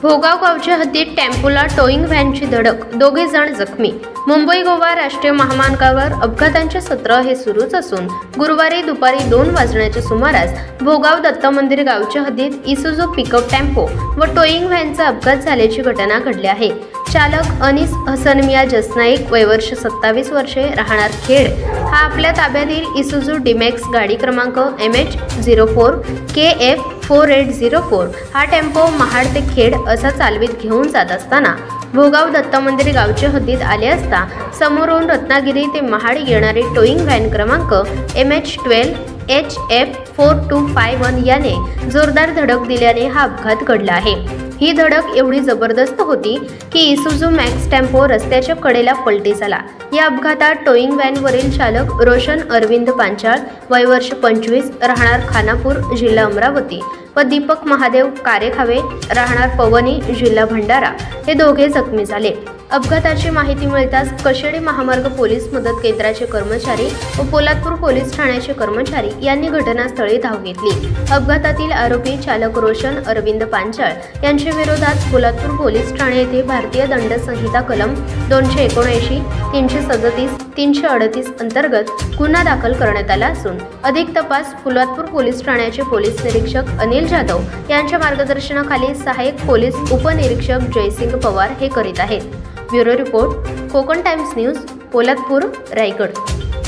भोगाव गावच्या हद्दीत टेम्पोला टोईंग व्हॅनची धडक, 2 जण जखमी। मुंबई गोवा राष्ट्रीय महामार्गावर अपघातांचे सत्र हे सुरूच असून गुरुवारी दुपारी 2 वाजण्याच्या सुमारास भोगाव दत्त मंदिर गावच्या हद्दीत इसूझू पिकअप टेम्पो व टोईंग व्हॅनचा अपघात झाल्याची घटना घडली आहे। चालक अनीस हसन मिया जसनाईक, वय वर्ष 27 वर्षे, राहणार खेड, हा आपल्या ताब्यातील इसूझू डीमॅक्स गाडी क्रमांक MH04 KF4804 हा टेम्पो महाड ते खेड असा चालवीत घेऊन जात असताना भोगाव दत्त मंदिर गावच्या हद्दीत आले असता समोरून रत्नागिरी ते महाड येणारी टोईंग व्हॅन क्रमांक MH12 HF4251 याने जोरदार धडक दिल्याने हा अपघात घडला आहे। ही धडक एवढी जबरदस्त होती की इसूझू मॅक्स टेम्पो रस्त्याच्या कडेला पलटी झाला। या अपघातात टोईंग व्हॅनवरील चालक रोशन अरविंद पांचाळ, वय वर्ष 25, राहणार खानापूर, जिल्हा अमरावती व दीपक महादेव कारेखावे, राहणार पवनी, जिल्हा भंडारा हे दोघे जखमी झाले। अपघाताची माहिती मिळताच कशेडी महामार्ग पोलीस मदत केंद्राचे कर्मचारी व पोलादपूर पोलीस ठाण्याचे कर्मचारी यांनी घटनास्थळी धाव घेतली। अपघातातील आरोपी चालक रोशन अरविंद पांचाळ यांच्या विरोधात पोलादपूर पोलीस ठाणे येथे भारतीय दंड संहिता कलम 279, 337, 338 अंतर्गत गुन्हा दाखल करण्यात आला असून अधिक तपास पोलादपूर पोलीस ठाण्याचे पोलीस निरीक्षक अनिल जाधव यांच्या मार्गदर्शनाखाली सहाय्यक पोलीस उपनिरीक्षक जयसिंग पवार हे करीत आहेत। Bureau report, Konkan times news, Poladpur, Raigad.